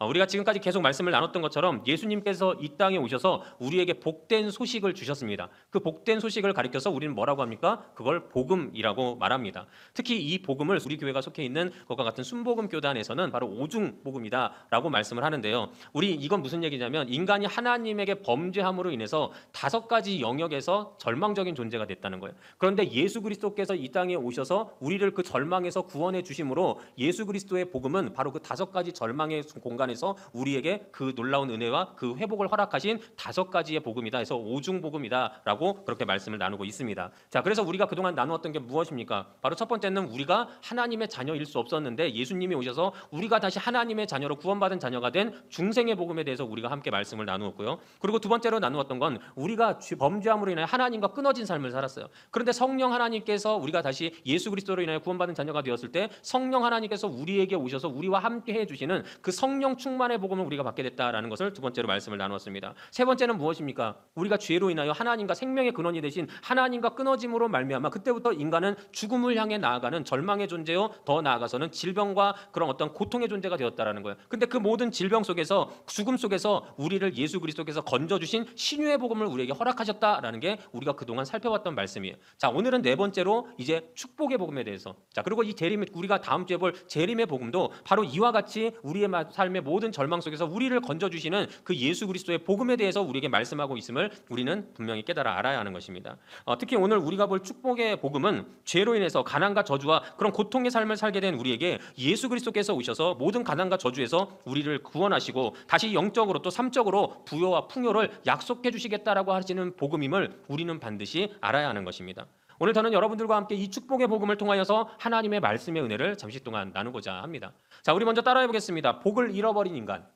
우리가 지금까지 계속 말씀을 나눴던 것처럼 예수님께서 이 땅에 오셔서 우리에게 복된 소식을 주셨습니다. 그 복된 소식을 가리켜서 우리는 뭐라고 합니까? 그걸 복음이라고 말합니다. 특히 이 복음을 우리 교회가 속해 있는 것과 같은 순복음 교단에서는 바로 오중 복음이다라고 말씀을 하는데요. 우리 이건 무슨 얘기냐면 인간이 하나님에게 범죄함으로 인해서 5가지 영역에서 절망적인 존재가 됐다는 거예요. 그런데 예수 그리스도께서 이 땅에 오셔서 우리를 그 절망에서 구원해 주심으로 예수 그리스도의 복음은 바로 그 5가지 절망의 공간에서 우리에게 그 놀라운 은혜와 그 회복을 허락하신 5가지의 복음이다 해서 오중 복음이다라고 그렇게 말씀을 나누고 있습니다. 자, 그래서 우리가 그동안 나누었던 게 무엇입니까? 바로 첫 번째는 우리가 하나님의 자녀일 수 없었는데 예수님이 오셔서 우리가 다시 하나님의 자녀로 구원받은 자녀가 된 중생의 복음에 대해서 우리가 함께 말씀을 나누었고요. 그리고 두 번째로 나누었던 건 우리가 범죄함으로 인해 하나님과 끊어진 삶을 살았어요. 그런데 성령 하나님께서 우리가 다시 예수 그리스도로 인해 구원받은 자녀가 되었을 때 성령 하나님께서 우리에게 오셔서 우리와 함께 해주시는 그 성령 충만의 복음을 우리가 받게 됐다라는 것을 두 번째로 말씀을 나누었습니다. 세 번째는 무엇입니까? 우리가 죄로 인하여 하나님과 생명의 근원이 되신 하나님과 끊어짐으로 말미암아 그때부터 인간은 죽음을 향해 나아가는 절망의 존재요, 더 나아가서는 질병과 그런 어떤 고통의 존재가 되었다라는 거예요. 근데 그 모든 질병 속에서 죽음 속에서 우리를 예수 그리스도께서 건져주신 신유의 복음을 우리에게 허락하셨다라는 게 우리가 그동안 살펴봤던 말씀이에요. 자, 오늘은 네 번째로 이제 축복의 복음에 대해서, 자, 그리고 이 재림, 우리가 다음 주에 볼 재림의 복음도 바로 이와 같이 우리의 삶의 모든 절망 속에서 우리를 건져주시는 그 예수 그리스도의 복음에 대해서 우리에게 말씀하고 있음을 우리는 분명히 깨달아 알아야 하는 것입니다. 특히 오늘 우리가 볼 축복의 복음은 죄로 인해서 가난과 저주와 그런 고통의 삶을 살게 된 우리에게 예수 그리스도께서 오셔서 모든 가난과 저주에서 우리를 구원하시고 다시 영적으로 또 삼적으로 부여와 풍요를 약속해 주시겠다라고 하시는 복음임을 우리는 반드시 알아야 하는 것입니다. 오늘 저는 여러분들과 함께 이 축복의 복음을 통하여서 하나님의 말씀의 은혜를 잠시 동안 나누고자 합니다. 자, 우리 먼저 따라해 보겠습니다. 복을 잃어버린 인간.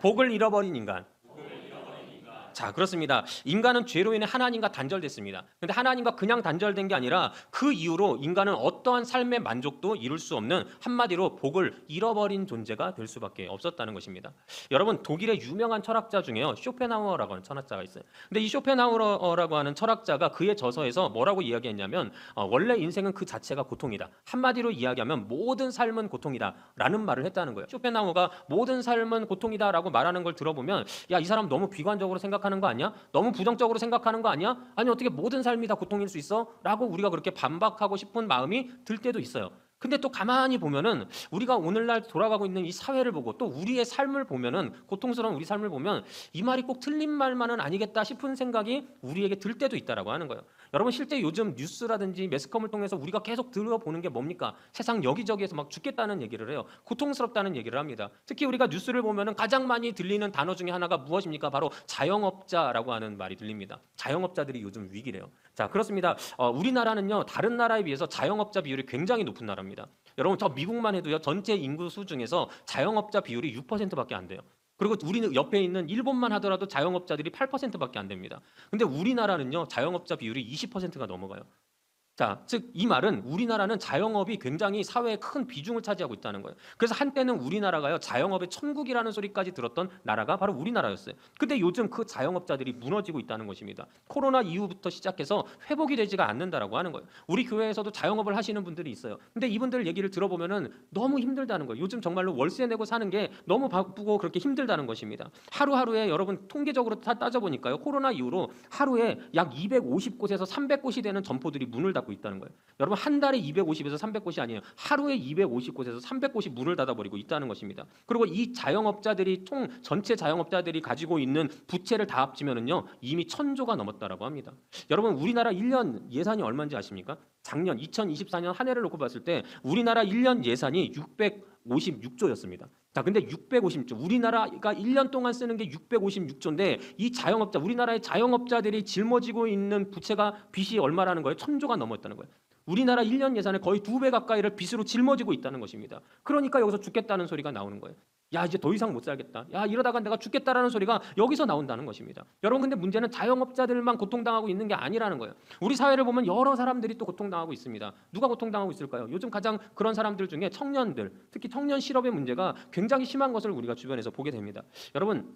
복을 잃어버린 인간. 자, 그렇습니다. 인간은 죄로 인해 하나님과 단절됐습니다. 그런데 하나님과 그냥 단절된 게 아니라 그 이후로 인간은 어떠한 삶의 만족도 이룰 수 없는, 한마디로 복을 잃어버린 존재가 될 수밖에 없었다는 것입니다. 여러분, 독일의 유명한 철학자 중에요, 쇼펜하우어라고 하는 철학자가 있어요. 근데 이 쇼펜하우어라고 하는 철학자가 그의 저서에서 뭐라고 이야기했냐면 원래 인생은 그 자체가 고통이다. 한마디로 이야기하면 모든 삶은 고통이다 라는 말을 했다는 거예요. 쇼펜하우어가 모든 삶은 고통이다라고 말하는 걸 들어보면 야, 이 사람 너무 비관적으로 생각하는 거 아니야? 너무 부정적으로 생각하는 거 아니야? 아니, 어떻게 모든 삶이 다 고통일 수 있어? 라고 우리가 그렇게 반박하고 싶은 마음이 들 때도 있어요. 근데 또 가만히 보면은 우리가 오늘날 돌아가고 있는 이 사회를 보고 또 우리의 삶을 보면은, 고통스러운 우리 삶을 보면 이 말이 꼭 틀린 말만은 아니겠다 싶은 생각이 우리에게 들 때도 있다라고 하는 거예요. 여러분, 실제 요즘 뉴스라든지 매스컴을 통해서 우리가 계속 들어보는 게 뭡니까? 세상 여기저기에서 막 죽겠다는 얘기를 해요. 고통스럽다는 얘기를 합니다. 특히 우리가 뉴스를 보면은 가장 많이 들리는 단어 중에 하나가 무엇입니까? 바로 자영업자라고 하는 말이 들립니다. 자영업자들이 요즘 위기래요. 자, 그렇습니다. 우리나라는요, 다른 나라에 비해서 자영업자 비율이 굉장히 높은 나라입니다. 여러분, 저 미국만 해도요, 전체 인구 수 중에서 자영업자 비율이 6%밖에 안 돼요. 그리고 우리는 옆에 있는 일본만 하더라도 자영업자들이 8%밖에 안 됩니다. 근데 우리나라는요, 자영업자 비율이 20%가 넘어가요. 자, 즉 이 말은 우리나라는 자영업이 굉장히 사회에 큰 비중을 차지하고 있다는 거예요. 그래서 한때는 우리나라가요, 자영업의 천국이라는 소리까지 들었던 나라가 바로 우리나라였어요. 근데 요즘 그 자영업자들이 무너지고 있다는 것입니다. 코로나 이후부터 시작해서 회복이 되지가 않는다라고 하는 거예요. 우리 교회에서도 자영업을 하시는 분들이 있어요. 근데 이분들 얘기를 들어보면은 너무 힘들다는 거예요. 요즘 정말로 월세 내고 사는 게 너무 바쁘고 그렇게 힘들다는 것입니다. 하루하루에 여러분 통계적으로 다 따져보니까요, 코로나 이후로 하루에 약 250곳에서 300곳이 되는 점포들이 문을 닫고 있다는 거예요. 여러분, 한 달에 250에서 300곳이 아니에요. 하루에 250곳에서 300곳이 문을 닫아버리고 있다는 것입니다. 그리고 이 자영업자들이 전체 자영업자들이 가지고 있는 부채를 다 합치면은요, 이미 1,000조가 넘었다라고 합니다. 여러분, 우리나라 1년 예산이 얼마인지 아십니까? 작년 2024년 한 해를 놓고 봤을 때 우리나라 1년 예산이 656조였습니다. 자, 근데 650조, 우리나라가 1년 동안 쓰는 게 656조인데 이 자영업자, 우리나라의 자영업자들이 짊어지고 있는 부채가, 빚이 얼마라는 거예요? 1,000조가 넘었다는 거예요. 우리나라 1년 예산의 거의 2배 가까이를 빚으로 짊어지고 있다는 것입니다. 그러니까 여기서 죽겠다는 소리가 나오는 거예요. 야, 이제 더 이상 못 살겠다. 야, 이러다가 내가 죽겠다라는 소리가 여기서 나온다는 것입니다. 여러분, 근데 문제는 자영업자들만 고통당하고 있는 게 아니라는 거예요. 우리 사회를 보면 여러 사람들이 또 고통당하고 있습니다. 누가 고통당하고 있을까요? 요즘 가장 그런 사람들 중에 청년들, 특히 청년 실업의 문제가 굉장히 심한 것을 우리가 주변에서 보게 됩니다. 여러분,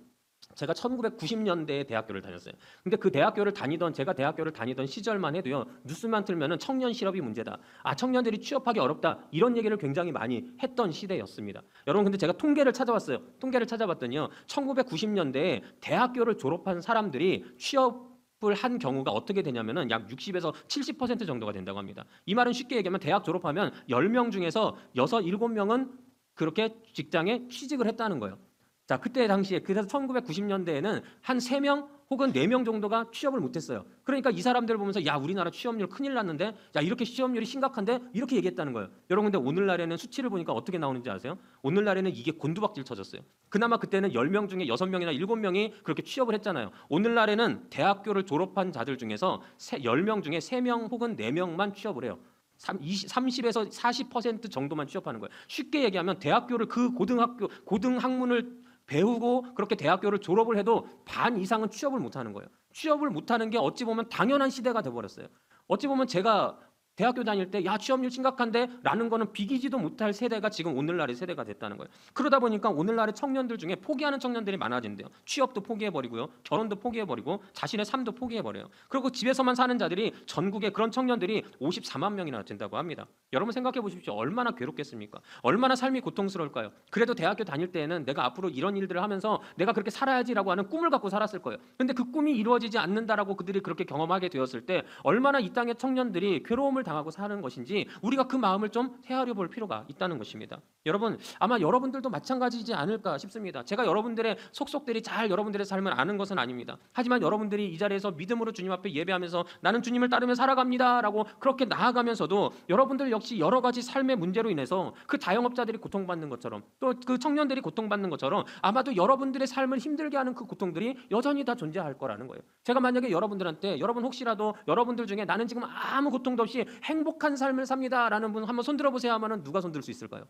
제가 1990년대에 대학교를 다녔어요. 근데 그 대학교를 다니던 제가 대학교를 다니던 시절만 해도요. 뉴스만 틀면은 청년 실업이 문제다. 아, 청년들이 취업하기 어렵다. 이런 얘기를 굉장히 많이 했던 시대였습니다. 여러분 근데 제가 통계를 찾아봤어요. 통계를 찾아봤더니요. 1990년대에 대학교를 졸업한 사람들이 취업을 한 경우가 어떻게 되냐면은 약 60에서 70% 정도가 된다고 합니다. 이 말은 쉽게 얘기하면 대학 졸업하면 10명 중에서 6, 7명은 그렇게 직장에 취직을 했다는 거예요. 자, 그때 당시에 그래서 1990년대에는 한 3명 혹은 4명 정도가 취업을 못했어요. 그러니까 이 사람들 보면서 야, 우리나라 취업률 큰일 났는데, 야, 이렇게 취업률이 심각한데, 이렇게 얘기했다는 거예요. 여러분 근데 오늘날에는 수치를 보니까 어떻게 나오는지 아세요? 오늘날에는 이게 곤두박질 쳐졌어요. 그나마 그때는 10명 중에 6명이나 7명이 그렇게 취업을 했잖아요. 오늘날에는 대학교를 졸업한 자들 중에서 10명 중에 3명 혹은 4명만 취업을 해요. 30에서 40% 정도만 취업하는 거예요. 쉽게 얘기하면 대학교를 그 고등학문을 배우고 그렇게 대학교를 졸업을 해도 반 이상은 취업을 못하는 거예요. 취업을 못하는 게 어찌 보면 당연한 시대가 돼버렸어요. 어찌 보면 제가 대학교 다닐 때 야, 취업률 심각한데 라는 거는 비기지도 못할 세대가 지금 오늘날의 세대가 됐다는 거예요. 그러다 보니까 오늘날의 청년들 중에 포기하는 청년들이 많아진대요. 취업도 포기해버리고요. 결혼도 포기해버리고 자신의 삶도 포기해버려요. 그리고 집에서만 사는 자들이 전국에 그런 청년들이 54만 명이나 된다고 합니다. 여러분 생각해 보십시오. 얼마나 괴롭겠습니까? 얼마나 삶이 고통스러울까요? 그래도 대학교 다닐 때에는 내가 앞으로 이런 일들을 하면서 내가 그렇게 살아야지라고 하는 꿈을 갖고 살았을 거예요. 근데 그 꿈이 이루어지지 않는다라고 그들이 그렇게 경험하게 되었을 때 얼마나 이 땅의 청년들이 괴로움을 당하고 사는 것인지 우리가 그 마음을 좀 헤아려 볼 필요가 있다는 것입니다. 여러분 아마 여러분들도 마찬가지지 않을까 싶습니다. 제가 여러분들의 속속들이 잘 여러분들의 삶을 아는 것은 아닙니다. 하지만 여러분들이 이 자리에서 믿음으로 주님 앞에 예배하면서 나는 주님을 따르며 살아갑니다 라고 그렇게 나아가면서도 여러분들 역시 여러 가지 삶의 문제로 인해서 그 자영업자들이 고통받는 것처럼 또 그 청년들이 고통받는 것처럼 아마도 여러분들의 삶을 힘들게 하는 그 고통들이 여전히 다 존재할 거라는 거예요. 제가 만약에 여러분들한테 여러분 혹시라도 여러분들 중에 나는 지금 아무 고통도 없이 행복한 삶을 삽니다 라는 분 한번 손들어 보세요 하면은 누가 손들 수 있을까요?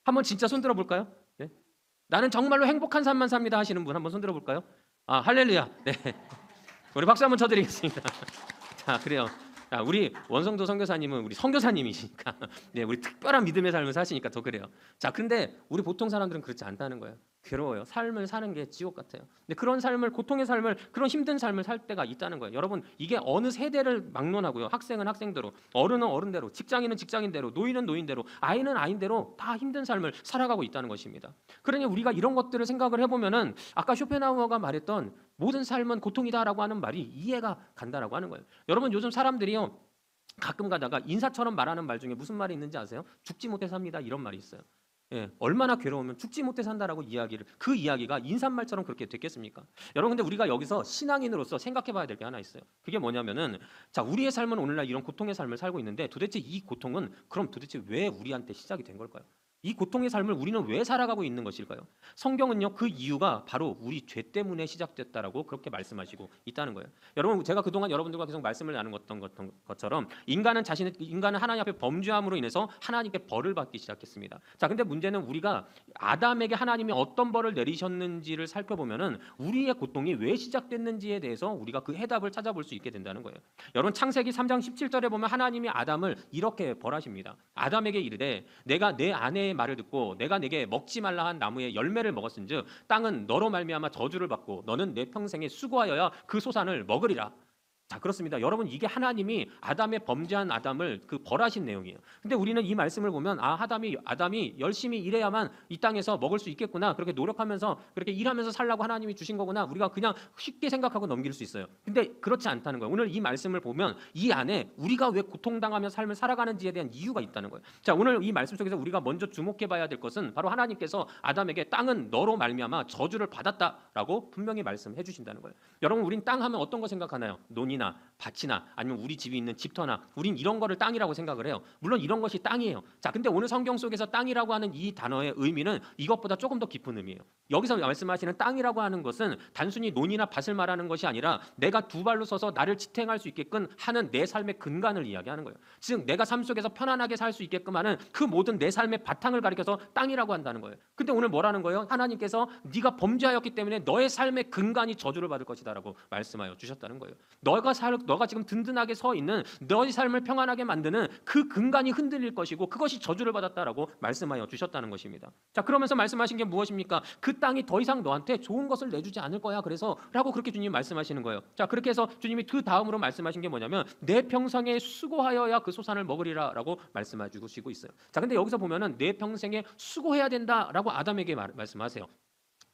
한번 진짜 손들어 볼까요? 네? 나는 정말로 행복한 삶만 삽니다 하시는 분 한번 손들어 볼까요? 아, 할렐루야. 네. 우리 박수 한번 쳐드리겠습니다. 자, 그래요. 자, 우리 원성도 선교사님은 우리 선교사님이시니까 네, 우리 특별한 믿음의 삶을 사시니까 더 그래요. 자, 근데 우리 보통 사람들은 그렇지 않다는 거예요. 괴로워요. 삶을 사는 게 지옥 같아요. 근데 그런 삶을, 고통의 삶을, 그런 힘든 삶을 살 때가 있다는 거예요. 여러분 이게 어느 세대를 막론하고요. 학생은 학생대로, 어른은 어른대로, 직장인은 직장인대로, 노인은 노인대로, 아이는 아이대로 다 힘든 삶을 살아가고 있다는 것입니다. 그러니 우리가 이런 것들을 생각을 해보면은 아까 쇼펜하우어가 말했던 모든 삶은 고통이다라고 하는 말이 이해가 간다라고 하는 거예요. 여러분 요즘 사람들이요 가끔 가다가 인사처럼 말하는 말 중에 무슨 말이 있는지 아세요? 죽지 못해 삽니다 이런 말이 있어요. 예, 얼마나 괴로우면 죽지 못해 산다라고 그 이야기가 인사말처럼 그렇게 됐겠습니까? 여러분 근데 우리가 여기서 신앙인으로서 생각해 봐야 될 게 하나 있어요. 그게 뭐냐면은 자, 우리의 삶은 오늘날 이런 고통의 삶을 살고 있는데 도대체 이 고통은 그럼 도대체 왜 우리한테 시작이 된 걸까요? 이 고통의 삶을 우리는 왜 살아가고 있는 것일까요? 성경은요 그 이유가 바로 우리 죄 때문에 시작됐다라고 그렇게 말씀하시고 있다는 거예요. 여러분 제가 그동안 여러분들과 계속 말씀을 나누었던 것처럼 인간은 하나님 앞에 범죄함으로 인해서 하나님께 벌을 받기 시작했습니다. 자, 근데 문제는 우리가 아담에게 하나님이 어떤 벌을 내리셨는지를 살펴보면은 우리의 고통이 왜 시작됐는지에 대해서 우리가 그 해답을 찾아볼 수 있게 된다는 거예요. 여러분 창세기 3장 17절에 보면 하나님이 아담을 이렇게 벌하십니다. 아담에게 이르되 내가 내 아내의 말을 듣고 내가 내게 먹지 말라 한 나무의 열매를 먹었은즉 땅은 너로 말미암아 저주를 받고 너는 내 평생에 수고하여야 그 소산을 먹으리라. 자, 그렇습니다. 여러분 이게 하나님이 아담의 범죄한 아담을 그 벌하신 내용이에요. 근데 우리는 이 말씀을 보면 아, 아담이 열심히 일해야만 이 땅에서 먹을 수 있겠구나. 그렇게 노력하면서 그렇게 일하면서 살라고 하나님이 주신 거구나. 우리가 그냥 쉽게 생각하고 넘길 수 있어요. 근데 그렇지 않다는 거예요. 오늘 이 말씀을 보면 이 안에 우리가 왜 고통당하며 삶을 살아가는지에 대한 이유가 있다는 거예요. 자, 오늘 이 말씀 속에서 우리가 먼저 주목해 봐야 될 것은 바로 하나님께서 아담에게 땅은 너로 말미암아 저주를 받았다라고 분명히 말씀해 주신다는 거예요. 여러분 우린 땅 하면 어떤 거 생각하나요? 논이나 밭이나 아니면 우리 집이 있는 집터나 우린 이런 거를 땅이라고 생각을 해요. 물론 이런 것이 땅이에요. 자, 근데 오늘 성경 속에서 땅이라고 하는 이 단어의 의미는 이것보다 조금 더 깊은 의미예요. 여기서 말씀하시는 땅이라고 하는 것은 단순히 논이나 밭을 말하는 것이 아니라 내가 두 발로 서서 나를 지탱할 수 있게끔 하는 내 삶의 근간을 이야기하는 거예요. 즉 내가 삶 속에서 편안하게 살 수 있게끔 하는 그 모든 내 삶의 바탕을 가리켜서 땅이라고 한다는 거예요. 근데 오늘 뭐라는 거예요? 하나님께서 네가 범죄하였기 때문에 너의 삶의 근간이 저주를 받을 것이다라고 말씀하여 주셨다는 거예요. 너가 지금 든든하게 서 있는 너의 삶을 평안하게 만드는 그 근간이 흔들릴 것이고 그것이 저주를 받았다라고 말씀하여 주셨다는 것입니다. 자, 그러면서 말씀하신 게 무엇입니까? 그 땅이 더 이상 너한테 좋은 것을 내주지 않을 거야. 그래서 라고 그렇게 주님이 말씀하시는 거예요. 자, 그렇게 해서 주님이 그 다음으로 말씀하신 게 뭐냐면 내 평생에 수고하여야 그 소산을 먹으리라라고 말씀해 주시고 있어요. 자, 근데 여기서 보면은 내 평생에 수고해야 된다라고 아담에게 말씀하세요.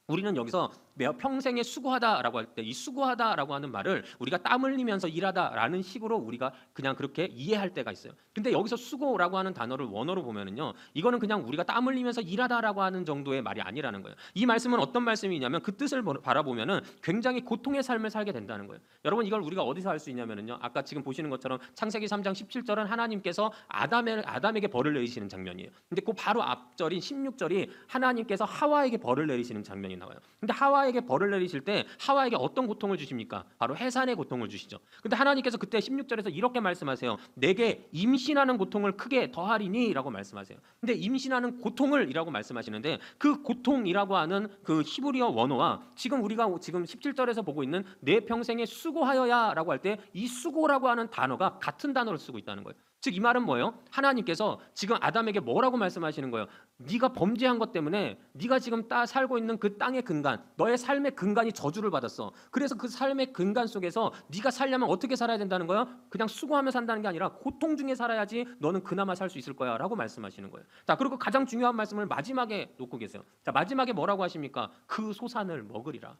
우리는 여기서 평생에 수고하다라고 할 때 이 수고하다라고 하는 말을 우리가 땀 흘리면서 일하다라는 식으로 우리가 그냥 그렇게 이해할 때가 있어요. 근데 여기서 수고라고 하는 단어를 원어로 보면은요, 이거는 그냥 우리가 땀 흘리면서 일하다라고 하는 정도의 말이 아니라는 거예요. 이 말씀은 어떤 말씀이냐면 그 뜻을 바라보면은 굉장히 고통의 삶을 살게 된다는 거예요. 여러분, 이걸 우리가 어디서 할 수 있냐면은요, 아까 지금 보시는 것처럼 창세기 3장 17절은 하나님께서 아담에게 벌을 내리시는 장면이에요. 근데 그 바로 앞절인 16절이 하나님께서 하와에게 벌을 내리시는 장면이 나와요. 근데 하와에게 벌을 내리실 때 하와에게 어떤 고통을 주십니까? 바로 해산의 고통을 주시죠. 근데 하나님께서 그때 16절에서 이렇게 말씀하세요. 내게 임신하는 고통을 크게 더하리니 라고 말씀하세요. 근데 임신하는 고통을 이라고 말씀하시는데 그 고통이라고 하는 그 히브리어 원어와 지금 우리가 지금 17절에서 보고 있는 내 평생에 수고하여야 라고 할 때 이 수고라고 하는 단어가 같은 단어를 쓰고 있다는 거예요. 즉 이 말은 뭐예요? 하나님께서 지금 아담에게 뭐라고 말씀하시는 거예요? 네가 범죄한 것 때문에 네가 지금 살고 있는 그 땅의 근간, 너의 삶의 근간이 저주를 받았어. 그래서 그 삶의 근간 속에서 네가 살려면 어떻게 살아야 된다는 거예요? 그냥 수고하며 산다는 게 아니라 고통 중에 살아야지 너는 그나마 살 수 있을 거야 라고 말씀하시는 거예요. 자, 그리고 가장 중요한 말씀을 마지막에 놓고 계세요. 자, 마지막에 뭐라고 하십니까? 그 소산을 먹으리라.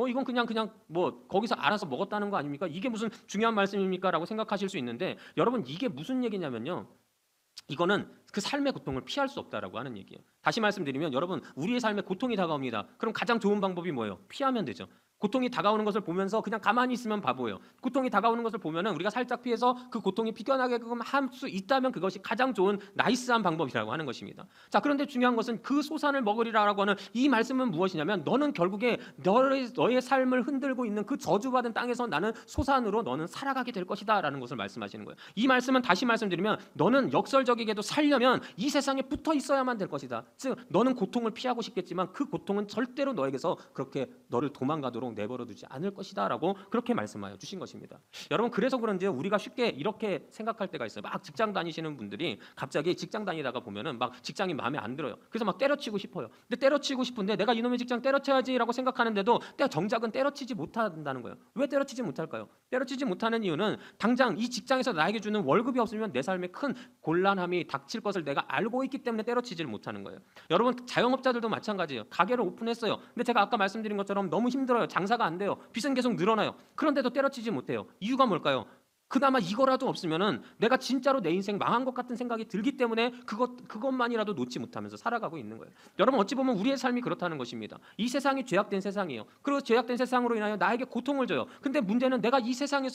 이건 그냥 뭐 거기서 알아서 먹었다는 거 아닙니까? 이게 무슨 중요한 말씀입니까? 라고 생각하실 수 있는데 여러분, 이게 무슨 얘기냐면요, 이거는 그 삶의 고통을 피할 수 없다라고 하는 얘기예요. 다시 말씀드리면 여러분, 우리의 삶에 고통이 다가옵니다. 그럼 가장 좋은 방법이 뭐예요? 피하면 되죠. 고통이 다가오는 것을 보면서 그냥 가만히 있으면 바보예요. 고통이 다가오는 것을 보면은 우리가 살짝 피해서 그 고통이 비껴나게끔 할 수 있다면 그것이 가장 좋은 나이스한 방법이라고 하는 것입니다. 자, 그런데 중요한 것은 그 소산을 먹으리라고 하는 이 말씀은 무엇이냐면 너는 결국에 너의 삶을 흔들고 있는 그 저주받은 땅에서 나는 소산으로 너는 살아가게 될 것이다라는 것을 말씀하시는 거예요. 이 말씀은 다시 말씀드리면 너는 역설적이게도 살려면 이 세상에 붙어 있어야만 될 것이다. 즉 너는 고통을 피하고 싶겠지만 그 고통은 절대로 너에게서 그렇게 너를 도망가도록 내버려 두지 않을 것이다 라고 그렇게 말씀하여 주신 것입니다. 여러분, 그래서 그런지 우리가 쉽게 이렇게 생각할 때가 있어요. 막 직장 다니시는 분들이 갑자기 직장 다니다가 보면은 막 직장이 마음에 안 들어요. 그래서 막 때려치고 싶어요. 근데 때려치고 싶은데 내가 이놈의 직장 때려쳐야지 라고 생각하는데도 정작은 때려치지 못한다는 거예요. 왜 때려치지 못할까요? 때려치지 못하는 이유는 당장 이 직장에서 나에게 주는 월급이 없으면 내 삶에 큰 곤란함이 닥칠 것을 내가 알고 있기 때문에 때려치지를 못하는 거예요. 여러분, 자영업자들도 마찬가지예요. 가게를 오픈했어요. 근데 제가 아까 말씀드린 것처럼 너무 힘들어요. 장사가 안 돼요. 빚은 계속 늘어나요. 그런데도 때려치지 못해요. 이유가 뭘까요? 그나마 이거라도 없으면은 내가 진짜로 내 인생 망한 것 같은 생각이 들기 때문에 그것만이라도 놓지 못하면서 살아가고 있는 거예요. 여러분, 어찌 보면 우리의 삶이 그렇다는 것입니다. 이 세상이 죄악된 세상이에요. 그리고 죄악된 세상으로 인하여 나에게 고통을 줘요. 근데 문제는 내가 이 세상을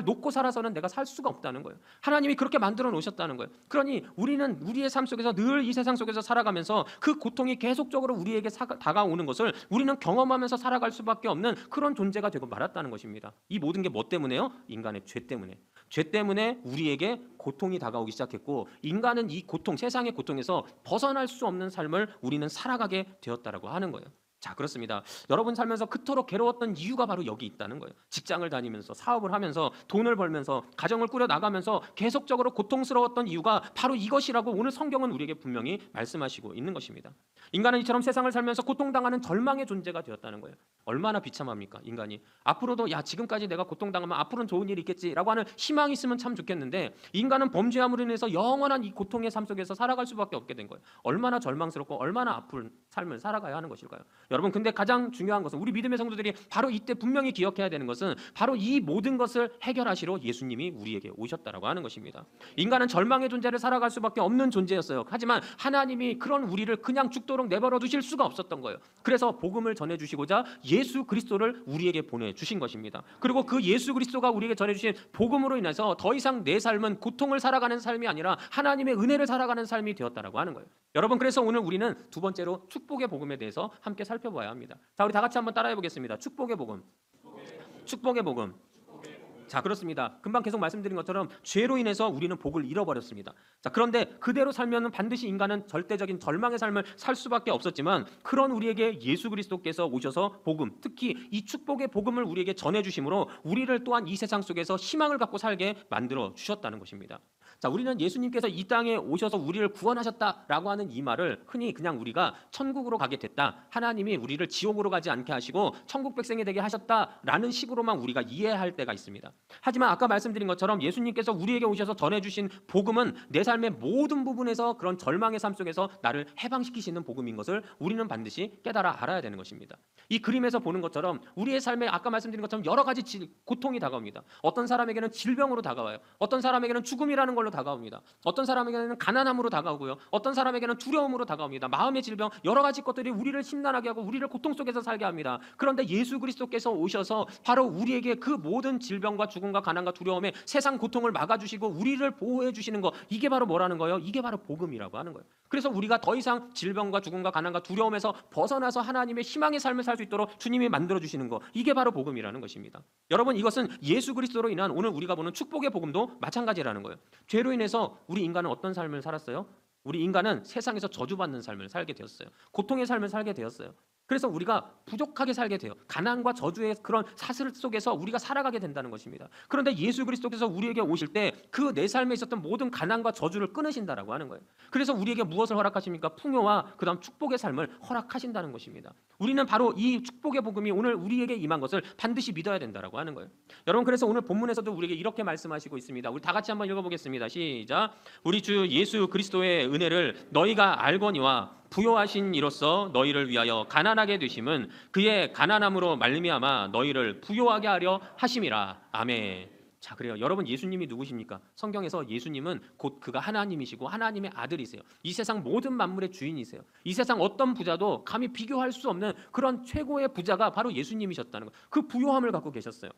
놓고 살아서는 내가 살 수가 없다는 거예요. 하나님이 그렇게 만들어 놓으셨다는 거예요. 그러니 우리는 우리의 삶 속에서 늘 이 세상 속에서 살아가면서 그 고통이 계속적으로 우리에게 다가오는 것을 우리는 경험하면서 살아갈 수밖에 없는 그런 존재가 되고 말았다는 것입니다. 이 모든 게 뭐 때문에요? 인간의 죄 때문에 우리에게 고통이 다가오기 시작했고 인간은 이 고통, 세상의 고통에서 벗어날 수 없는 삶을 우리는 살아가게 되었다라고 하는 거예요. 자, 그렇습니다. 여러분 살면서 그토록 괴로웠던 이유가 바로 여기 있다는 거예요. 직장을 다니면서 사업을 하면서 돈을 벌면서 가정을 꾸려 나가면서 계속적으로 고통스러웠던 이유가 바로 이것이라고 오늘 성경은 우리에게 분명히 말씀하시고 있는 것입니다. 인간은 이처럼 세상을 살면서 고통당하는 절망의 존재가 되었다는 거예요. 얼마나 비참합니까, 인간이. 앞으로도 지금까지 내가 고통당하면 앞으로는 좋은 일이 있겠지라고 하는 희망이 있으면 참 좋겠는데 인간은 범죄함으로 인해서 영원한 이 고통의 삶 속에서 살아갈 수밖에 없게 된 거예요. 얼마나 절망스럽고 얼마나 아픈 삶을 살아가야 하는 것일까요? 여러분, 근데 가장 중요한 것은 우리 믿음의 성도들이 바로 이때 분명히 기억해야 되는 것은 바로 이 모든 것을 해결하시러 예수님이 우리에게 오셨다라고 하는 것입니다. 인간은 절망의 존재를 살아갈 수밖에 없는 존재였어요. 하지만 하나님이 그런 우리를 그냥 죽도록 내버려 두실 수가 없었던 거예요. 그래서 복음을 전해주시고자 예수 그리스도를 우리에게 보내주신 것입니다. 그리고 그 예수 그리스도가 우리에게 전해주신 복음으로 인해서 더 이상 내 삶은 고통을 살아가는 삶이 아니라 하나님의 은혜를 살아가는 삶이 되었다라고 하는 거예요. 여러분, 그래서 오늘 우리는 두 번째로 축복의 복음에 대해서 함께 살펴봐야 합니다. 자, 우리 다 같이 한번 따라해 보겠습니다. 축복의 복음. 축복의 복음. 자, 그렇습니다. 금방 계속 말씀드린 것처럼 죄로 인해서 우리는 복을 잃어버렸습니다. 자, 그런데 그대로 살면 반드시 인간은 절대적인 절망의 삶을 살 수밖에 없었지만 그런 우리에게 예수 그리스도께서 오셔서 복음, 특히 이 축복의 복음을 우리에게 전해주심으로 우리를 또한 이 세상 속에서 희망을 갖고 살게 만들어 주셨다는 것입니다. 자, 우리는 예수님께서 이 땅에 오셔서 우리를 구원하셨다라고 하는 이 말을 흔히 그냥 우리가 천국으로 가게 됐다, 하나님이 우리를 지옥으로 가지 않게 하시고 천국 백성이 되게 하셨다라는 식으로만 우리가 이해할 때가 있습니다. 하지만 아까 말씀드린 것처럼 예수님께서 우리에게 오셔서 전해주신 복음은 내 삶의 모든 부분에서 그런 절망의 삶 속에서 나를 해방시키시는 복음인 것을 우리는 반드시 깨달아 알아야 되는 것입니다. 이 그림에서 보는 것처럼 우리의 삶에 아까 말씀드린 것처럼 여러 가지 고통이 다가옵니다. 어떤 사람에게는 질병으로 다가와요. 어떤 사람에게는 죽음이라는 걸로 다가옵니다. 어떤 사람에게는 가난함으로 다가오고요. 어떤 사람에게는 두려움으로 다가옵니다. 마음의 질병, 여러 가지 것들이 우리를 심란하게 하고 우리를 고통 속에서 살게 합니다. 그런데 예수 그리스도께서 오셔서 바로 우리에게 그 모든 질병과 죽음과 가난과 두려움의 세상 고통을 막아주시고 우리를 보호해 주시는 거, 이게 바로 뭐라는 거예요? 이게 바로 복음이라고 하는 거예요. 그래서 우리가 더 이상 질병과 죽음과 가난과 두려움에서 벗어나서 하나님의 희망의 삶을 살 수 있도록 주님이 만들어 주시는 거, 이게 바로 복음이라는 것입니다. 여러분, 이것은 예수 그리스도로 인한 오늘 우리가 보는 축복의 복음도 마찬가지라는 거예요. 죄로 인해서 우리 인간은 어떤 삶을 살았어요? 우리 인간은 세상에서 저주받는 삶을 살게 되었어요. 고통의 삶을 살게 되었어요. 그래서 우리가 부족하게 살게 돼요. 가난과 저주의 그런 사슬 속에서 우리가 살아가게 된다는 것입니다. 그런데 예수 그리스도께서 우리에게 오실 때 그 내 삶에 있었던 모든 가난과 저주를 끊으신다라고 하는 거예요. 그래서 우리에게 무엇을 허락하십니까? 풍요와 그다음 축복의 삶을 허락하신다는 것입니다. 우리는 바로 이 축복의 복음이 오늘 우리에게 임한 것을 반드시 믿어야 된다라고 하는 거예요. 여러분, 그래서 오늘 본문에서도 우리에게 이렇게 말씀하시고 있습니다. 우리 다 같이 한번 읽어보겠습니다. 시작. 우리 주 예수 그리스도의 은혜를 너희가 알거니와 부요하신 이로써 너희를 위하여 가난하게 되심은 그의 가난함으로 말미암아 너희를 부요하게 하려 하심이라. 아멘. 자, 그래요. 여러분, 예수님이 누구십니까? 성경에서 예수님은 곧 그가 하나님이시고 하나님의 아들이세요. 이 세상 모든 만물의 주인이세요. 이 세상 어떤 부자도 감히 비교할 수 없는 그런 최고의 부자가 바로 예수님이셨다는 거. 그 부요함을 갖고 계셨어요.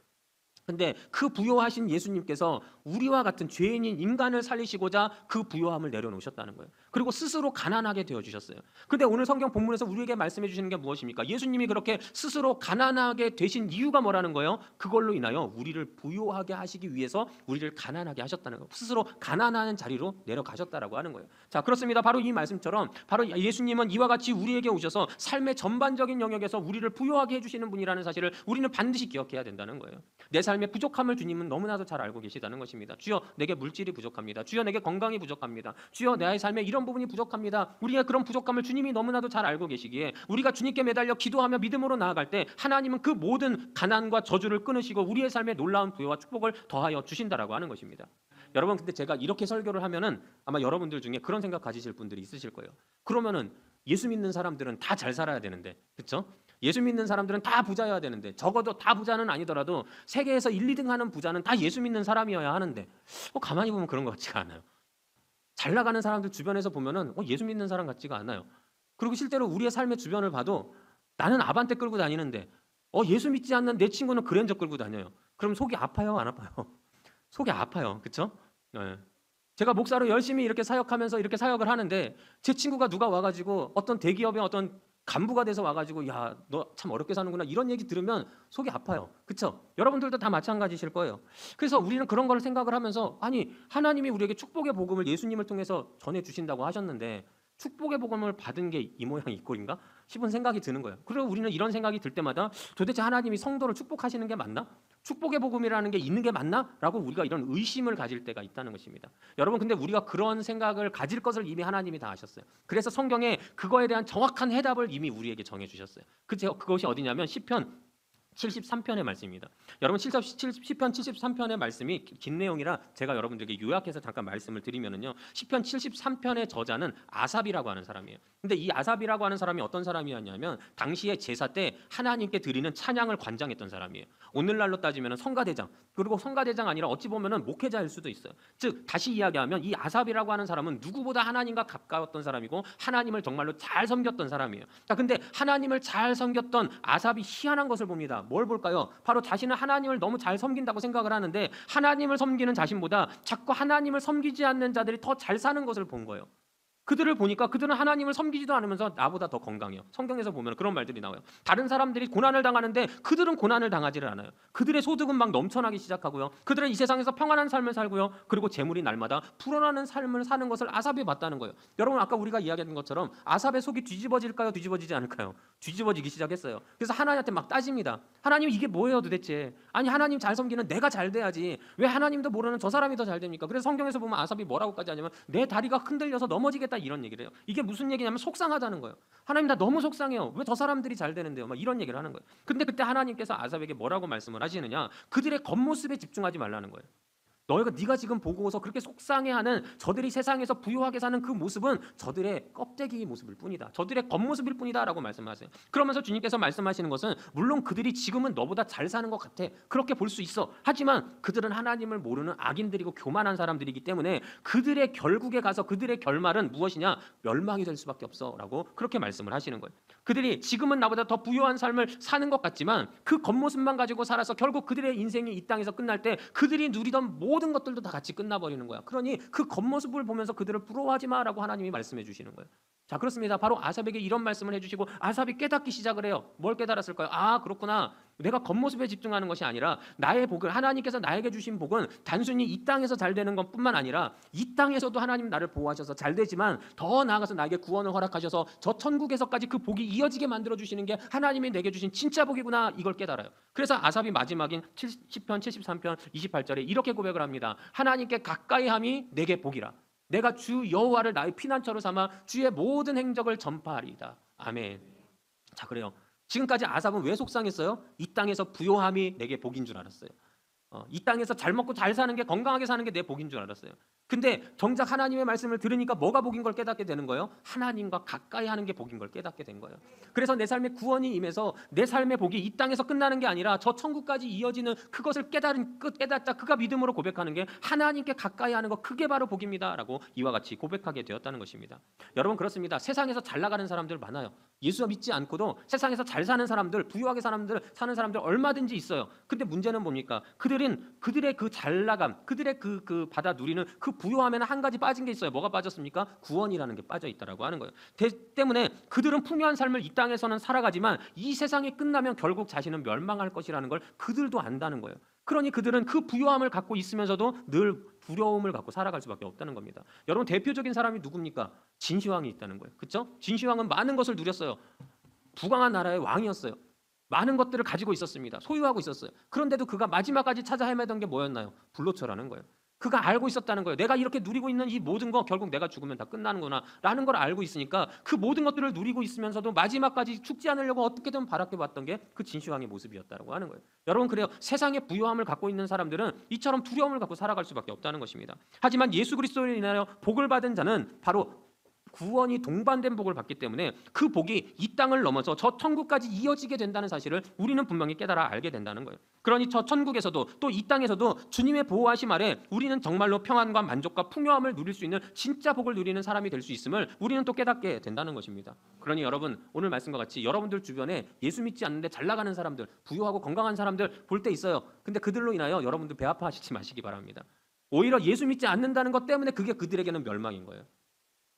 근데 그 부요하신 예수님께서 우리와 같은 죄인인 인간을 살리시고자 그 부요함을 내려놓으셨다는 거예요. 그리고 스스로 가난하게 되어주셨어요. 근데 오늘 성경 본문에서 우리에게 말씀해 주시는 게 무엇입니까? 예수님이 그렇게 스스로 가난하게 되신 이유가 뭐라는 거예요? 그걸로 인하여 우리를 부요하게 하시기 위해서 우리를 가난하게 하셨다는 거예요. 스스로 가난한 자리로 내려가셨다라고 하는 거예요. 자, 그렇습니다. 바로 이 말씀처럼 바로 예수님은 이와 같이 우리에게 오셔서 삶의 전반적인 영역에서 우리를 부요하게 해주시는 분이라는 사실을 우리는 반드시 기억해야 된다는 거예요. 내 삶의 부족함을 주님은 너무나도 잘 알고 계시다는 것입니다. 주여, 내게 물질이 부족합니다. 주여, 내게 건강이 부족합니다. 주여, 내 삶에 이런 부분이 부족합니다. 우리가 그런 부족함을 주님이 너무나도 잘 알고 계시기에 우리가 주님께 매달려 기도하며 믿음으로 나아갈 때 하나님은 그 모든 가난과 저주를 끊으시고 우리의 삶에 놀라운 부요와 축복을 더하여 주신다라고 하는 것입니다. 여러분, 근데 제가 이렇게 설교를 하면은 아마 여러분들 중에 그런 생각 가지실 분들이 있으실 거예요. 그러면은 예수 믿는 사람들은 다 잘 살아야 되는데, 그렇죠? 예수 믿는 사람들은 다 부자여야 되는데, 적어도 다 부자는 아니더라도 세계에서 1, 2등 하는 부자는 다 예수 믿는 사람이어야 하는데 가만히 보면 그런 것 같지가 않아요. 잘 나가는 사람들 주변에서 보면은 예수 믿는 사람 같지가 않아요. 그리고 실제로 우리의 삶의 주변을 봐도 나는 아반떼 끌고 다니는데 예수 믿지 않는 내 친구는 그랜저 끌고 다녀요. 그럼 속이 아파요, 안 아파요? 속이 아파요, 그렇죠? 네. 제가 목사로 열심히 이렇게 사역하면서 이렇게 사역을 하는데 제 친구가 누가 와가지고 어떤 대기업의 어떤 간부가 돼서 와가지고 야, 너 참 어렵게 사는구나 이런 얘기 들으면 속이 아파요. 그렇죠? 여러분들도 다 마찬가지실 거예요. 그래서 우리는 그런 걸 생각을 하면서 아니, 하나님이 우리에게 축복의 복음을 예수님을 통해서 전해주신다고 하셨는데 축복의 복음을 받은 게 이 모양 이 꼴인가 싶은 생각이 드는 거예요. 그리고 우리는 이런 생각이 들 때마다 도대체 하나님이 성도를 축복하시는 게 맞나? 축복의 복음이라는 게 있는 게 맞나? 라고 우리가 이런 의심을 가질 때가 있다는 것입니다. 여러분, 근데 우리가 그런 생각을 가질 것을 이미 하나님이 다 하셨어요. 그래서 성경에 그거에 대한 정확한 해답을 이미 우리에게 정해주셨어요. 그것이 어디냐면 시편 73편의 말씀입니다. 여러분, 시편 73편의 말씀이 긴 내용이라 제가 여러분들에게 요약해서 잠깐 말씀을 드리면은요, 시편 73편의 저자는 아삽이라고 하는 사람이에요. 근데 이 아삽이라고 하는 사람이 어떤 사람이었냐면 당시에 제사 때 하나님께 드리는 찬양을 관장했던 사람이에요. 오늘날로 따지면 성가대장, 그리고 성가대장 아니라 어찌 보면은 목회자일 수도 있어요. 즉 다시 이야기하면 이 아삽이라고 하는 사람은 누구보다 하나님과 가까웠던 사람이고 하나님을 정말로 잘 섬겼던 사람이에요. 자, 근데 하나님을 잘 섬겼던 아삽이 희한한 것을 봅니다. 뭘 볼까요? 바로 자신은 하나님을 너무 잘 섬긴다고 생각을 하는데 하나님을 섬기는 자신보다 자꾸 하나님을 섬기지 않는 자들이 더 잘 사는 것을 본 거예요. 그들을 보니까 그들은 하나님을 섬기지도 않으면서 나보다 더 건강해요. 성경에서 보면 그런 말들이 나와요. 다른 사람들이 고난을 당하는데 그들은 고난을 당하지를 않아요. 그들의 소득은 막 넘쳐나기 시작하고요. 그들은 이 세상에서 평안한 삶을 살고요. 그리고 재물이 날마다 불어나는 삶을 사는 것을 아삽이 봤다는 거예요. 여러분 아까 우리가 이야기한 것처럼 아삽의 속이 뒤집어질까요? 뒤집어지지 않을까요? 뒤집어지기 시작했어요. 그래서 하나님한테 막 따집니다. 하나님 이게 뭐예요 도대체? 아니 하나님 잘 섬기는 내가 잘 돼야지. 왜 하나님도 모르는 저 사람이 더 잘 됩니까? 그래서 성경에서 보면 아삽이 뭐라고까지 하냐면 내 다리가 흔들려서 넘어지겠다 이런 얘기를 해요. 이게 무슨 얘기냐면 속상하다는 거예요. 하나님 나 너무 속상해요. 왜 저 사람들이 잘 되는데요? 막 이런 얘기를 하는 거예요. 근데 그때 하나님께서 아삽에게 뭐라고 말씀을 하시느냐? 그들의 겉모습에 집중하지 말라는 거예요. 네가 지금 보고서 그렇게 속상해하는 저들이 세상에서 부유하게 사는 그 모습은 저들의 껍데기 모습일 뿐이다. 저들의 겉모습일 뿐이다라고 말씀하세요. 그러면서 주님께서 말씀하시는 것은 물론 그들이 지금은 너보다 잘 사는 것 같아. 그렇게 볼 수 있어. 하지만 그들은 하나님을 모르는 악인들이고 교만한 사람들이기 때문에 그들의 결국에 가서 그들의 결말은 무엇이냐? 멸망이 될 수밖에 없어라고 그렇게 말씀을 하시는 거예요. 그들이 지금은 나보다 더 부유한 삶을 사는 것 같지만 그 겉모습만 가지고 살아서 결국 그들의 인생이 이 땅에서 끝날 때 그들이 누리던 모든 것들도 다 같이 끝나버리는 거야. 그러니 그 겉모습을 보면서 그들을 부러워하지 마라고 하나님이 말씀해 주시는 거예요. 자, 그렇습니다. 바로 아삽에게 이런 말씀을 해주시고 아삽이 깨닫기 시작을 해요. 뭘 깨달았을까요? 아, 그렇구나. 내가 겉모습에 집중하는 것이 아니라 나의 복을 하나님께서 나에게 주신 복은 단순히 이 땅에서 잘 되는 것뿐만 아니라 이 땅에서도 하나님 나를 보호하셔서 잘 되지만 더 나아가서 나에게 구원을 허락하셔서 저 천국에서까지 그 복이 이어지게 만들어 주시는 게 하나님이 내게 주신 진짜 복이구나 이걸 깨달아요. 그래서 아삽이 마지막인 10편 73편 28절에 이렇게 고백을 합니다. 하나님께 가까이함이 내게 복이라. 내가 주 여호와를 나의 피난처로 삼아 주의 모든 행적을 전파하리이다. 아멘. 자, 그래요. 지금까지 아삽은 왜 속상했어요? 이 땅에서 부요함이 내게 복인 줄 알았어요. 이 땅에서 잘 먹고 잘 사는 게 건강하게 사는 게 내 복인 줄 알았어요. 근데 정작 하나님의 말씀을 들으니까 뭐가 복인 걸 깨닫게 되는 거예요? 하나님과 가까이 하는 게 복인 걸 깨닫게 된 거예요. 그래서 내 삶에 구원이 임해서 내 삶의 복이 이 땅에서 끝나는 게 아니라 저 천국까지 이어지는 그것을 깨닫자 그가 믿음으로 고백하는 게 하나님께 가까이 하는 것 그게 바로 복입니다라고 이와 같이 고백하게 되었다는 것입니다. 여러분 그렇습니다. 세상에서 잘 나가는 사람들 많아요. 예수 믿지 않고도 세상에서 잘 사는 사람들, 부유하게 사는 사람들 얼마든지 있어요. 근데 문제는 뭡니까? 그들의 그 잘 나감, 그들의 그 받아 누리는 그 부유함에는 한 가지 빠진 게 있어요. 뭐가 빠졌습니까? 구원이라는 게 빠져 있다라고 하는 거예요. 때문에 그들은 풍요한 삶을 이 땅에서는 살아가지만 이 세상이 끝나면 결국 자신은 멸망할 것이라는 걸 그들도 안다는 거예요. 그러니 그들은 그 부유함을 갖고 있으면서도 늘 두려움을 갖고 살아갈 수밖에 없다는 겁니다. 여러분 대표적인 사람이 누굽니까? 진시황이 있다는 거예요. 그렇죠? 진시황은 많은 것을 누렸어요. 부강한 나라의 왕이었어요. 많은 것들을 가지고 있었습니다. 소유하고 있었어요. 그런데도 그가 마지막까지 찾아 헤매던 게 뭐였나요? 불로초라는 거예요. 그가 알고 있었다는 거예요. 내가 이렇게 누리고 있는 이 모든 거 결국 내가 죽으면 다 끝나는구나 라는 걸 알고 있으니까 그 모든 것들을 누리고 있으면서도 마지막까지 죽지 않으려고 어떻게든 바라게 봤던 게 그 진시황의 모습이었다고 하는 거예요. 여러분 그래요. 세상의 부유함을 갖고 있는 사람들은 이처럼 두려움을 갖고 살아갈 수밖에 없다는 것입니다. 하지만 예수 그리스도로 인하여 복을 받은 자는 바로 구원이 동반된 복을 받기 때문에 그 복이 이 땅을 넘어서 저 천국까지 이어지게 된다는 사실을 우리는 분명히 깨달아 알게 된다는 거예요. 그러니 저 천국에서도 또 이 땅에서도 주님의 보호하심 아래 우리는 정말로 평안과 만족과 풍요함을 누릴 수 있는 진짜 복을 누리는 사람이 될 수 있음을 우리는 또 깨닫게 된다는 것입니다. 그러니 여러분 오늘 말씀과 같이 여러분들 주변에 예수 믿지 않는데 잘 나가는 사람들, 부유하고 건강한 사람들 볼 때 있어요. 근데 그들로 인하여 여러분들 배 아파하시지 마시기 바랍니다. 오히려 예수 믿지 않는다는 것 때문에 그게 그들에게는 멸망인 거예요.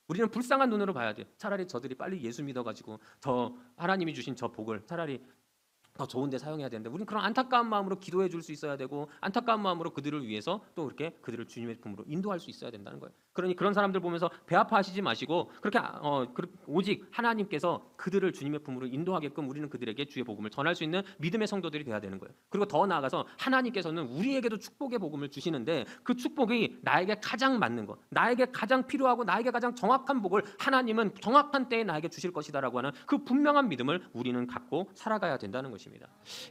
우리는 불쌍한 눈으로 봐야 돼요. 차라리 저들이 빨리 예수 믿어가지고 저 하나님이 주신 저 복을 차라리 더 좋은 데 사용해야 되는데 우리는 그런 안타까운 마음으로 기도해 줄 수 있어야 되고 안타까운 마음으로 그들을 위해서 또 그렇게 그들을 주님의 품으로 인도할 수 있어야 된다는 거예요. 그러니 그런 사람들 보면서 배 아파하시지 마시고 그렇게 오직 하나님께서 그들을 주님의 품으로 인도하게끔 우리는 그들에게 주의 복음을 전할 수 있는 믿음의 성도들이 돼야 되는 거예요. 그리고 더 나아가서 하나님께서는 우리에게도 축복의 복음을 주시는데 그 축복이 나에게 가장 맞는 것, 나에게 가장 필요하고 나에게 가장 정확한 복을 하나님은 정확한 때에 나에게 주실 것이다라고 하는 그 분명한 믿음을 우리는 갖고 살아가야 된다는 것입니다.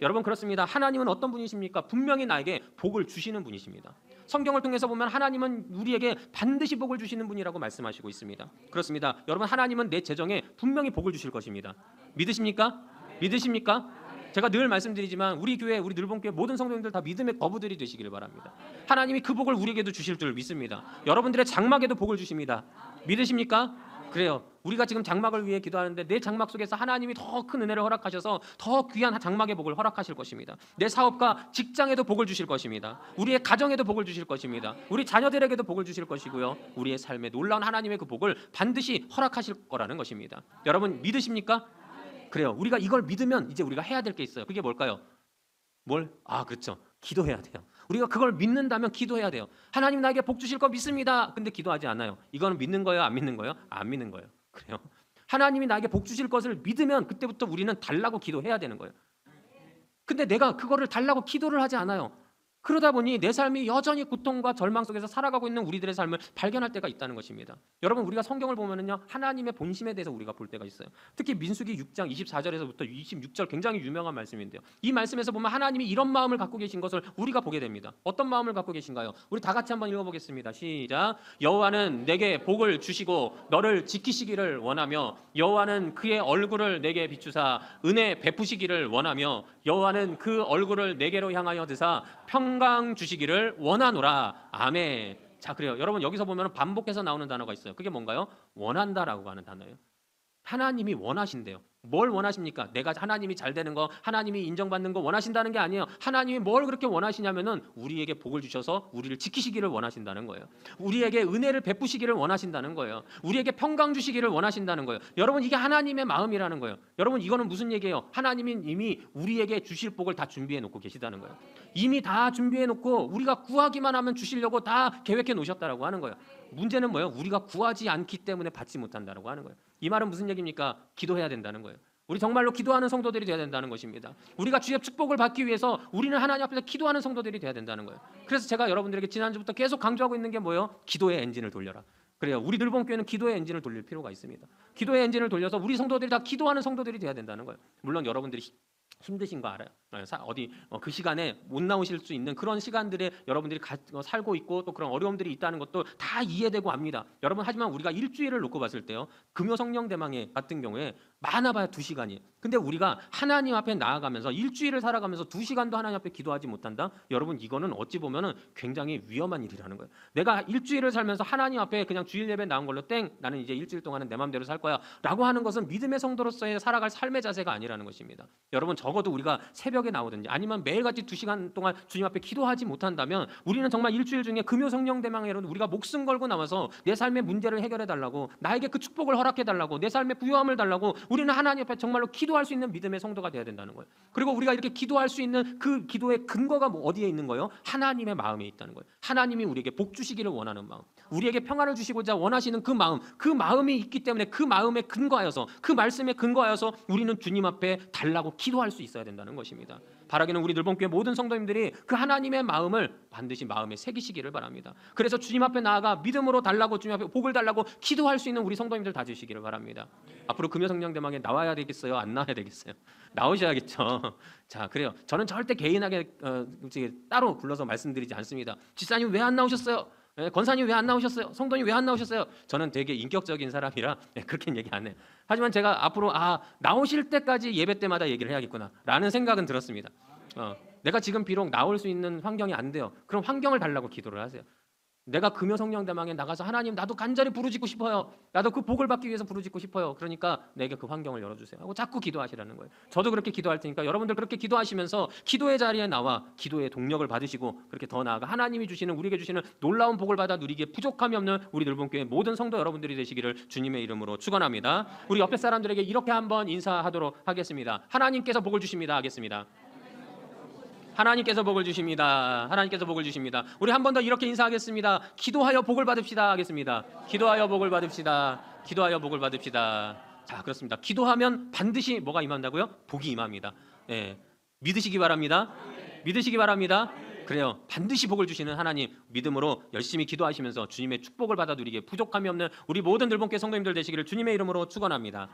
여러분 그렇습니다. 하나님은 어떤 분이십니까? 분명히 나에게 복을 주시는 분이십니다. 성경을 통해서 보면 하나님은 우리에게 반드시 복을 주시는 분이라고 말씀하시고 있습니다. 그렇습니다. 여러분 하나님은 내 재정에 분명히 복을 주실 것입니다. 믿으십니까? 믿으십니까? 제가 늘 말씀드리지만 우리 교회, 우리 늘본교회 모든 성도님들 다 믿음의 거부들이 되시기를 바랍니다. 하나님이 그 복을 우리에게도 주실 줄 믿습니다. 여러분들의 장막에도 복을 주십니다. 믿으십니까? 그래요. 우리가 지금 장막을 위해 기도하는데 내 장막 속에서 하나님이 더 큰 은혜를 허락하셔서 더 귀한 장막의 복을 허락하실 것입니다. 내 사업과 직장에도 복을 주실 것입니다. 우리의 가정에도 복을 주실 것입니다. 우리 자녀들에게도 복을 주실 것이고요. 우리의 삶에 놀라운 하나님의 그 복을 반드시 허락하실 거라는 것입니다. 여러분 믿으십니까? 그래요. 우리가 이걸 믿으면 이제 우리가 해야 될 게 있어요. 그게 뭘까요? 그렇죠. 기도해야 돼요. 우리가 그걸 믿는다면 기도해야 돼요. 하나님 나에게 복 주실 거 믿습니다. 근데 기도하지 않아요. 이거는 믿는 거예요? 안 믿는 거예요? 안 믿는 거예요. 그래요. 하나님이 나에게 복 주실 것을 믿으면 그때부터 우리는 달라고 기도해야 되는 거예요. 근데 내가 그거를 달라고 기도를 하지 않아요. 그러다 보니 내 삶이 여전히 고통과 절망 속에서 살아가고 있는 우리들의 삶을 발견할 때가 있다는 것입니다. 여러분 우리가 성경을 보면은요 하나님의 본심에 대해서 우리가 볼 때가 있어요. 특히 민수기 6장 24절에서부터 26절 굉장히 유명한 말씀인데요. 이 말씀에서 보면 하나님이 이런 마음을 갖고 계신 것을 우리가 보게 됩니다. 어떤 마음을 갖고 계신가요? 우리 다 같이 한번 읽어보겠습니다. 시작. 여호와는 내게 복을 주시고 너를 지키시기를 원하며 여호와는 그의 얼굴을 내게 비추사 은혜 베푸시기를 원하며 여호와는 그 얼굴을 내게로 향하여 드사 평강 주시기를 원하노라. 아멘. 자, 그래요. 여러분 여기서 보면 반복해서 나오는 단어가 있어요. 그게 뭔가요? 원한다라고 하는 단어예요. 하나님이 원하신대요. 뭘 원하십니까? 내가 하나님이 잘 되는 거, 하나님이 인정받는 거 원하신다는 게 아니에요. 하나님이 뭘 그렇게 원하시냐면은 우리에게 복을 주셔서 우리를 지키시기를 원하신다는 거예요. 우리에게 은혜를 베푸시기를 원하신다는 거예요. 우리에게 평강 주시기를 원하신다는 거예요. 여러분 이게 하나님의 마음이라는 거예요. 여러분 이거는 무슨 얘기예요? 하나님이 이미 우리에게 주실 복을 다 준비해 놓고 계시다는 거예요. 이미 다 준비해 놓고 우리가 구하기만 하면 주시려고 다 계획해 놓으셨다라고 하는 거예요. 문제는 뭐예요? 우리가 구하지 않기 때문에 받지 못한다라고 하는 거예요. 이 말은 무슨 얘기입니까? 기도해야 된다는 거예요. 우리 정말로 기도하는 성도들이 되어야 된다는 것입니다. 우리가 주의 축복을 받기 위해서 우리는 하나님 앞에서 기도하는 성도들이 되어야 된다는 거예요. 그래서 제가 여러분들에게 지난주부터 계속 강조하고 있는 게 뭐예요? 기도의 엔진을 돌려라. 그래요. 우리 늘봉교회는 기도의 엔진을 돌릴 필요가 있습니다. 기도의 엔진을 돌려서 우리 성도들이 다 기도하는 성도들이 되어야 된다는 거예요. 물론 여러분들이 힘드신 거 알아요. 그 시간에 못 나오실 수 있는 그런 시간들에 여러분들이 살고 있고 또 그런 어려움들이 있다는 것도 다 이해되고 압니다. 여러분 하지만 우리가 일주일을 놓고 봤을 때요. 금요 성령 대망회 같은 경우에 많아봐야 2시간이에요. 근데 우리가 하나님 앞에 나아가면서 일주일을 살아가면서 2시간도 하나님 앞에 기도하지 못한다? 여러분 이거는 어찌 보면은 굉장히 위험한 일이라는 거예요. 내가 일주일을 살면서 하나님 앞에 그냥 주일 예배 나온 걸로 나는 이제 일주일 동안은 내 마음대로 살 거야 라고 하는 것은 믿음의 성도로서의 살아갈 삶의 자세가 아니라는 것입니다. 여러분 적어도 우리가 새벽에 나오든지 아니면 매일같이 2시간 동안 주님 앞에 기도하지 못한다면 우리는 정말 일주일 중에 금요 성령 대망회로는 우리가 목숨 걸고 나와서 내 삶의 문제를 해결해 달라고 나에게 그 축복을 허락해 달라고 내 삶의 부요함을 달라고 우리는 하나님 앞에 정말로 기도할 수 있는 믿음의 성도가 되어야 된다는 거예요. 그리고 우리가 이렇게 기도할 수 있는 그 기도의 근거가 어디에 있는 거예요? 하나님의 마음에 있다는 거예요. 하나님이 우리에게 복 주시기를 원하는 마음, 우리에게 평안을 주시고자 원하시는 그 마음이 있기 때문에 그 마음에 근거하여서 그 말씀에 근거하여서 우리는 주님 앞에 달라고 기도할 수 있어야 된다는 것입니다. 바라기는 우리 늘봉교회 모든 성도님들이 그 하나님의 마음을 반드시 마음에 새기시기를 바랍니다. 그래서 주님 앞에 나아가 믿음으로 달라고 주님 앞에 복을 달라고 기도할 수 있는 우리 성도님들 다 되시기를 바랍니다. 앞으로 금요 성령 대망에 나와야 되겠어요? 안 나와야 되겠어요? 나오셔야겠죠. 자, 그래요. 저는 절대 개인하게 따로 불러서 말씀드리지 않습니다. 집사님 왜 안 나오셨어요? 권사님 왜 안 나오셨어요? 성도님 왜 안 나오셨어요? 저는 되게 인격적인 사람이라 그렇게 얘기 안 해요. 하지만 제가 앞으로 나오실 때까지 예배 때마다 얘기를 해야겠구나 라는 생각은 들었습니다. 내가 지금 비록 나올 수 있는 환경이 안 돼요. 그럼 환경을 달라고 기도를 하세요. 내가 금요 성령 대망에 나가서 하나님 나도 간절히 부르짖고 싶어요. 나도 그 복을 받기 위해서 부르짖고 싶어요. 그러니까 내게 그 환경을 열어주세요 하고 자꾸 기도하시라는 거예요. 저도 그렇게 기도할 테니까 여러분들 그렇게 기도하시면서 기도의 자리에 나와 기도의 동력을 받으시고 그렇게 더 나아가 하나님이 주시는 우리에게 주시는 놀라운 복을 받아 누리기에 부족함이 없는 우리 늘봉교회 모든 성도 여러분들이 되시기를 주님의 이름으로 축원합니다. 우리 옆에 사람들에게 이렇게 한번 인사하도록 하겠습니다. 하나님께서 복을 주십니다 하겠습니다. 하나님께서 복을 주십니다. 하나님께서 복을 주십니다. 우리 한 번 더 이렇게 인사하겠습니다. 기도하여 복을 받읍시다 하겠습니다. 기도하여 복을 받읍시다. 기도하여 복을 받읍시다. 자, 그렇습니다. 기도하면 반드시 뭐가 임한다고요? 복이 임합니다. 믿으시기 바랍니다. 믿으시기 바랍니다. 그래요. 반드시 복을 주시는 하나님 믿음으로 열심히 기도하시면서 주님의 축복을 받아 누리기에 부족함이 없는 우리 모든 늘봉교회 성도님들 되시기를 주님의 이름으로 축원합니다.